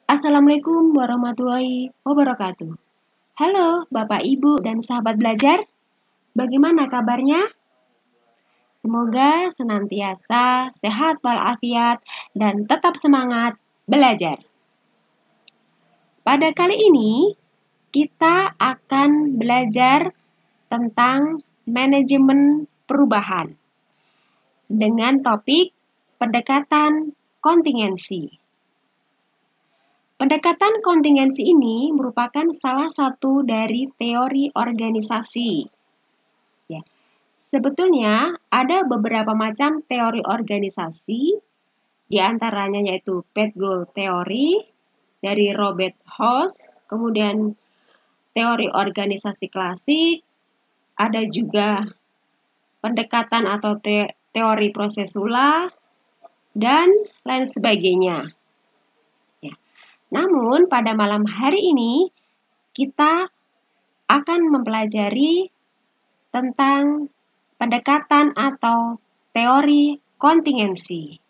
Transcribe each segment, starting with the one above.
Assalamualaikum warahmatullahi wabarakatuh. Halo Bapak, Ibu, dan sahabat belajar. Bagaimana kabarnya? Semoga senantiasa sehat walafiat dan tetap semangat belajar. Pada kali ini, kita akan belajar tentang manajemen perubahan dengan topik pendekatan kontingensi. Pendekatan kontingensi ini merupakan salah satu dari teori organisasi. Ya. Sebetulnya ada beberapa macam teori organisasi, di antaranya yaitu Pet-Goal Theory dari Robert House, kemudian teori organisasi klasik, ada juga pendekatan atau teori prosesula, dan lain sebagainya. Namun pada malam hari ini kita akan mempelajari tentang pendekatan atau teori kontingensi.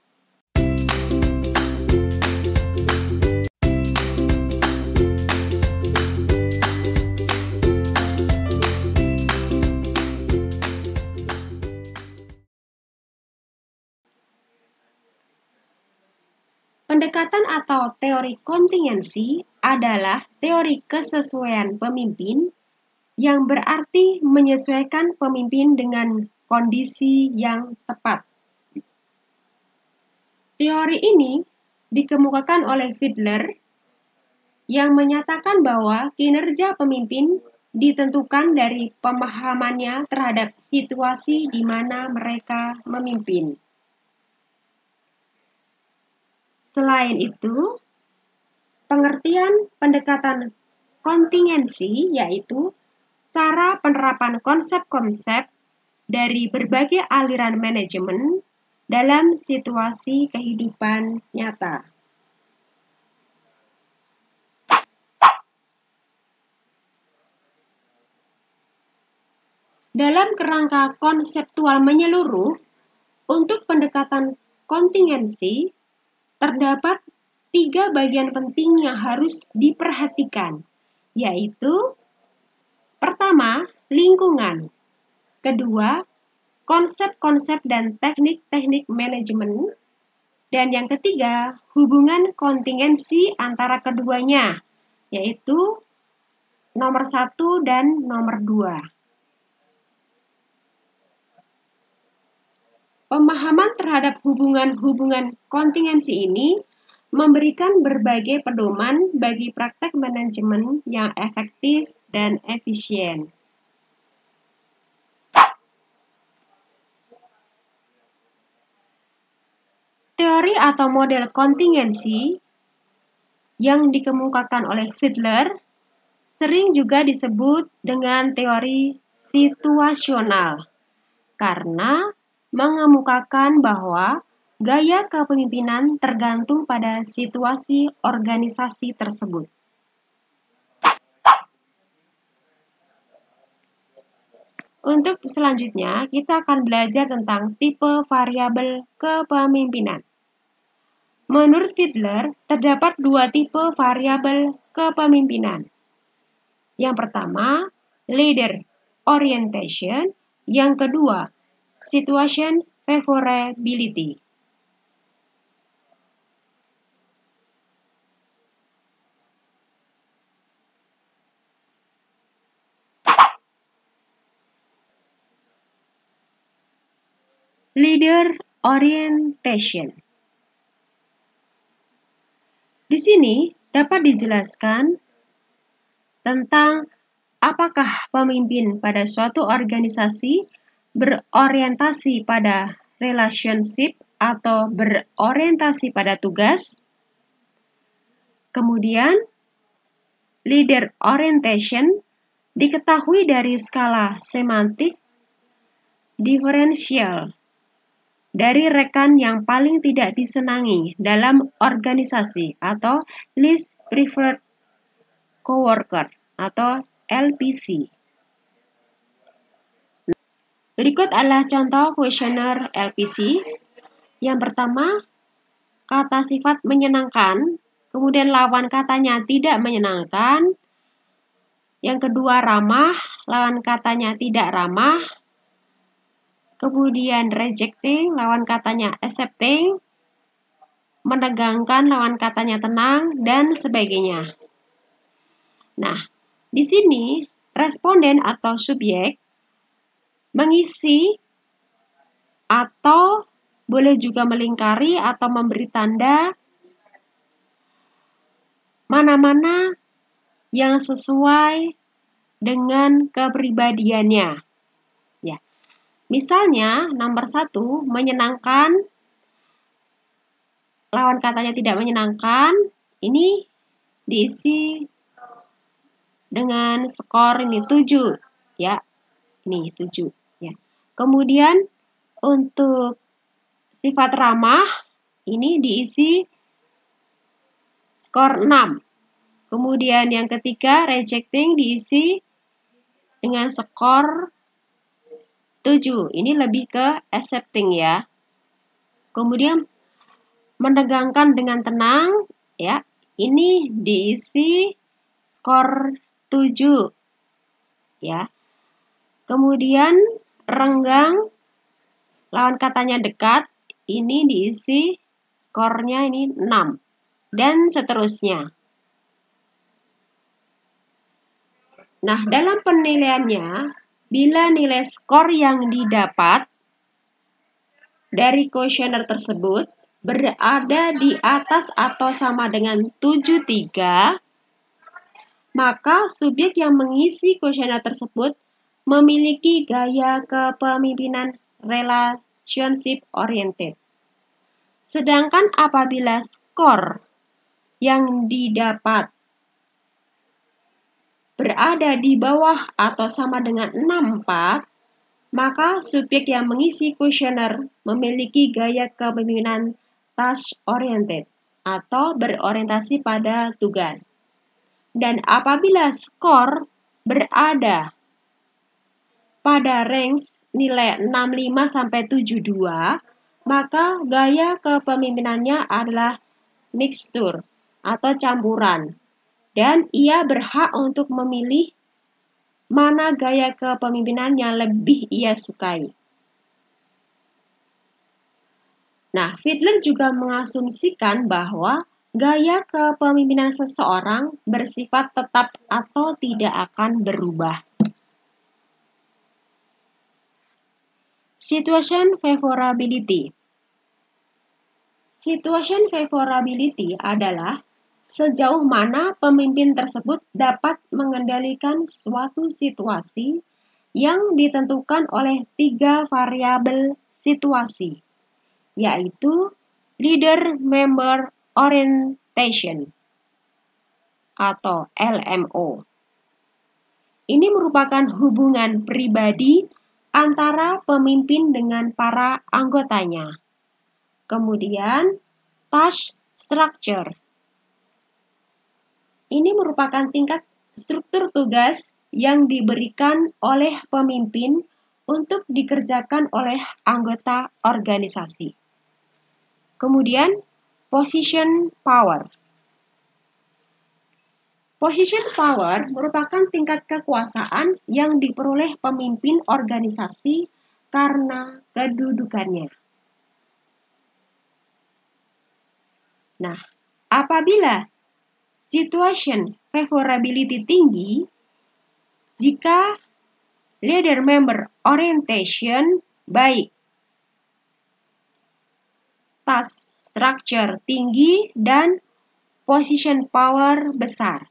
Pendekatan atau teori kontingensi adalah teori kesesuaian pemimpin yang berarti menyesuaikan pemimpin dengan kondisi yang tepat. Teori ini dikemukakan oleh Fiedler yang menyatakan bahwa kinerja pemimpin ditentukan dari pemahamannya terhadap situasi di mana mereka memimpin. Selain itu, pengertian pendekatan kontingensi yaitu cara penerapan konsep-konsep dari berbagai aliran manajemen dalam situasi kehidupan nyata. Dalam kerangka konseptual menyeluruh, untuk pendekatan kontingensi, terdapat 3 bagian penting yang harus diperhatikan, yaitu pertama, lingkungan, kedua, konsep-konsep dan teknik-teknik manajemen, dan yang ketiga, hubungan kontingensi antara keduanya, yaitu nomor 1 dan nomor 2. Pemahaman terhadap hubungan-hubungan kontingensi ini memberikan berbagai pedoman bagi praktek manajemen yang efektif dan efisien. Teori atau model kontingensi yang dikemukakan oleh Fiedler sering juga disebut dengan teori situasional karena mengemukakan bahwa gaya kepemimpinan tergantung pada situasi organisasi tersebut. Untuk selanjutnya, kita akan belajar tentang tipe variabel kepemimpinan. Menurut Fiedler, terdapat 2 tipe variabel kepemimpinan. Yang pertama, leader orientation. Yang kedua, situation favorability. Leader orientation. Di sini dapat dijelaskan tentang apakah pemimpin pada suatu organisasi berorientasi pada relationship atau berorientasi pada tugas. Kemudian, leader orientation diketahui dari skala semantik diferensial dari rekan yang paling tidak disenangi dalam organisasi atau least preferred coworker atau LPC. Berikut adalah contoh kuesioner LPC. Yang pertama, kata sifat menyenangkan Kemudian lawan katanya tidak menyenangkan. Yang kedua ramah, lawan katanya tidak ramah. Kemudian rejecting, lawan katanya accepting. Menegangkan, lawan katanya tenang, dan sebagainya. Nah, di sini responden atau subjek mengisi atau boleh juga melingkari atau memberi tanda mana-mana yang sesuai dengan kepribadiannya. Ya. Misalnya, nomor 1, menyenangkan, lawan katanya tidak menyenangkan, ini diisi dengan skor ini 7, ya. Ini 7, ya. Kemudian untuk sifat ramah ini diisi skor 6. Kemudian yang ketiga, rejecting diisi dengan skor 7. Ini lebih ke accepting ya. Kemudian menegangkan dengan tenang ya. Ini diisi skor 7 ya. Kemudian renggang, lawan katanya dekat, ini diisi skornya ini 6 dan seterusnya. Nah, dalam penilaiannya, bila nilai skor yang didapat dari kuesioner tersebut berada di atas atau sama dengan 73, maka subjek yang mengisi kuesioner tersebut memiliki gaya kepemimpinan relationship oriented. Sedangkan apabila skor yang didapat berada di bawah atau sama dengan 64, maka subjek yang mengisi kuesioner memiliki gaya kepemimpinan task oriented atau berorientasi pada tugas. Dan apabila skor berada pada range nilai 65 sampai 72, maka gaya kepemimpinannya adalah mixture atau campuran. Dan ia berhak untuk memilih mana gaya kepemimpinan yang lebih ia sukai. Nah, Fiedler juga mengasumsikan bahwa gaya kepemimpinan seseorang bersifat tetap atau tidak akan berubah. Situation favorability. Situation favorability adalah sejauh mana pemimpin tersebut dapat mengendalikan suatu situasi yang ditentukan oleh 3 variabel situasi, yaitu leader-member orientation atau LMO. Ini merupakan hubungan pribadi antara pemimpin dengan para anggotanya. Kemudian, task structure. Ini merupakan tingkat struktur tugas yang diberikan oleh pemimpin untuk dikerjakan oleh anggota organisasi. Kemudian, position power. Position power merupakan tingkat kekuasaan yang diperoleh pemimpin organisasi karena kedudukannya. Nah, apabila situation favorability tinggi, jika leader member orientation baik, task structure tinggi, dan position power besar.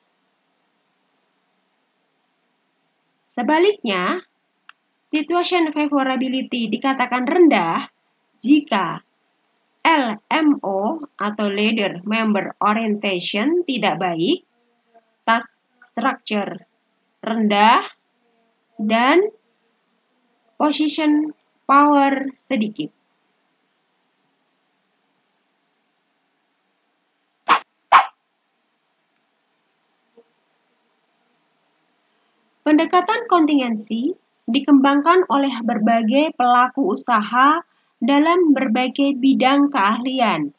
Sebaliknya, situation favorability dikatakan rendah jika LMO atau leader member orientation tidak baik, task structure rendah, dan position power sedikit. Pendekatan kontingensi dikembangkan oleh berbagai pelaku usaha dalam berbagai bidang keahlian,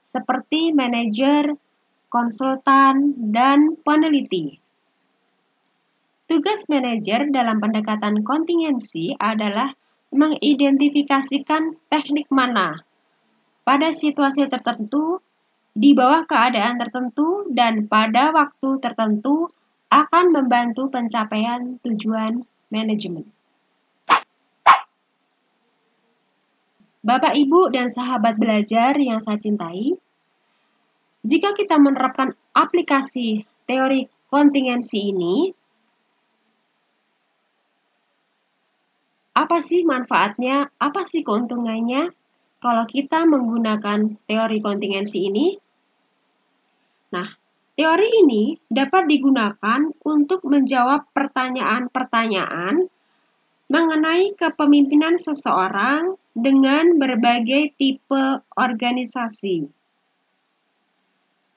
seperti manajer konsultan, dan peneliti. Tugas manajer dalam pendekatan kontingensi adalah mengidentifikasikan teknik mana pada situasi tertentu, di bawah keadaan tertentu, dan pada waktu tertentu akan membantu pencapaian tujuan manajemen. Bapak, Ibu, dan sahabat belajar yang saya cintai, jika kita menerapkan aplikasi teori kontingensi ini, apa sih manfaatnya? Apa sih keuntungannya kalau kita menggunakan teori kontingensi ini? Nah, teori ini dapat digunakan untuk menjawab pertanyaan-pertanyaan mengenai kepemimpinan seseorang dengan berbagai tipe organisasi.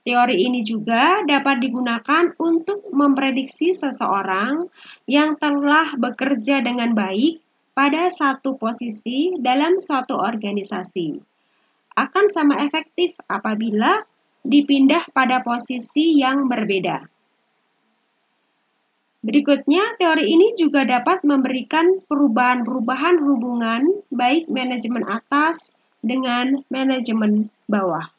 Teori ini juga dapat digunakan untuk memprediksi seseorang yang telah bekerja dengan baik pada satu posisi dalam suatu organisasi. Akan sama efektif apabila dipindah pada posisi yang berbeda. Berikutnya, teori ini juga dapat memberikan perubahan-perubahan hubungan baik manajemen atas dengan manajemen bawah.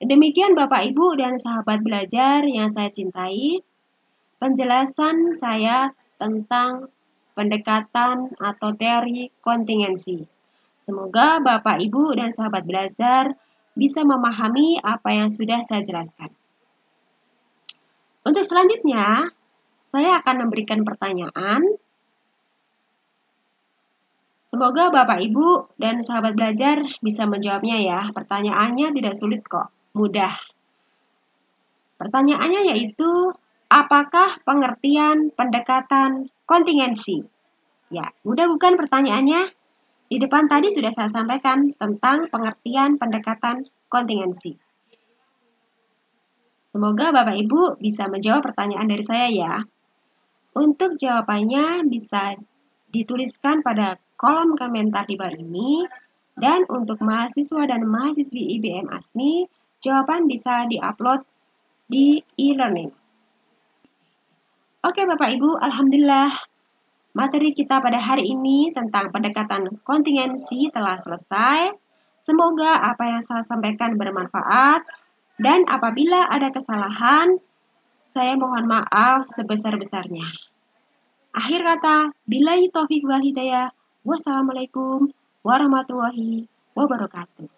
Demikian Bapak, Ibu, dan sahabat belajar yang saya cintai, penjelasan saya tentang pendekatan atau teori kontingensi. Semoga Bapak, Ibu, dan sahabat belajar bisa memahami apa yang sudah saya jelaskan. Untuk selanjutnya, saya akan memberikan pertanyaan. Semoga Bapak, Ibu, dan sahabat belajar bisa menjawabnya ya. Pertanyaannya tidak sulit kok, mudah. Pertanyaannya yaitu, apakah pengertian pendekatan kontingensi? Ya, mudah bukan pertanyaannya? Di depan tadi sudah saya sampaikan tentang pengertian pendekatan kontingensi. Semoga Bapak Ibu bisa menjawab pertanyaan dari saya ya. Untuk jawabannya bisa dituliskan pada kolom komentar di bawah ini. Dan untuk mahasiswa dan mahasiswi IBM ASMI, jawaban bisa diupload di e-learning. Oke Bapak Ibu, Alhamdulillah materi kita pada hari ini tentang pendekatan kontingensi telah selesai. Semoga apa yang saya sampaikan bermanfaat dan apabila ada kesalahan, saya mohon maaf sebesar-besarnya. Akhir kata, billahi taufiq wal hidayah. Wassalamualaikum warahmatullahi wabarakatuh.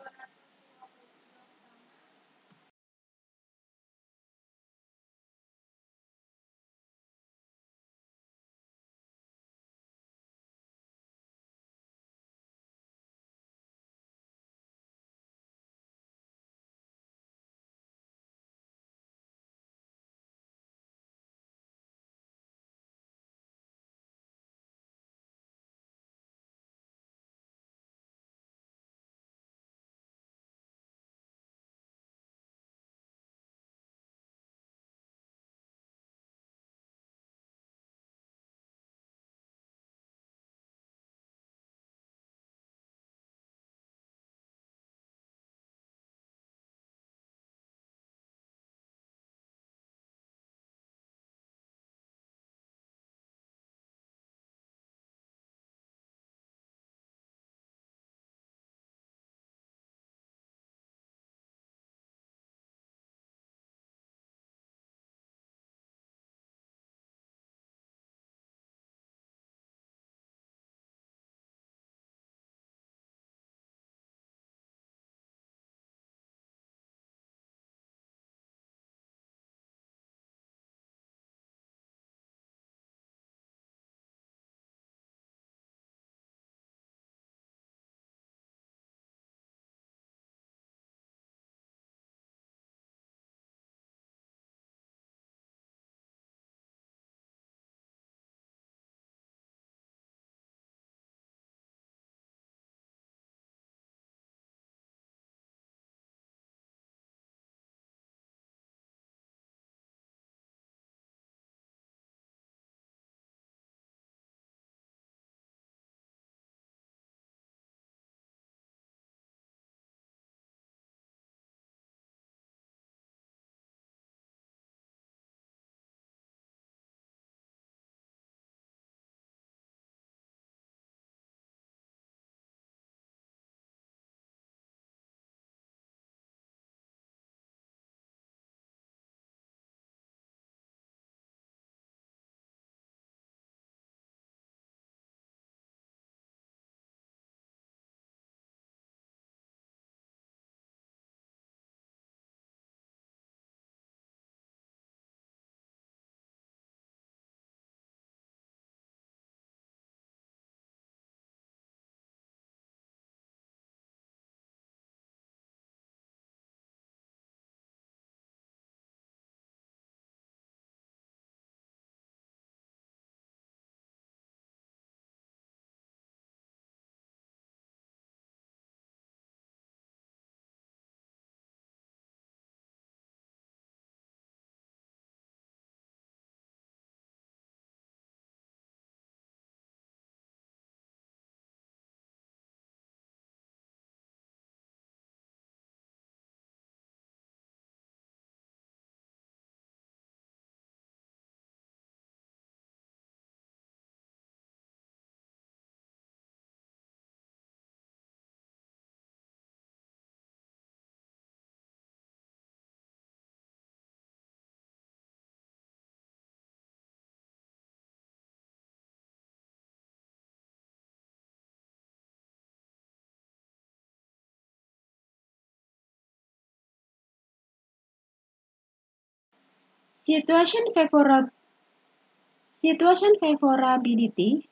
Situation favorability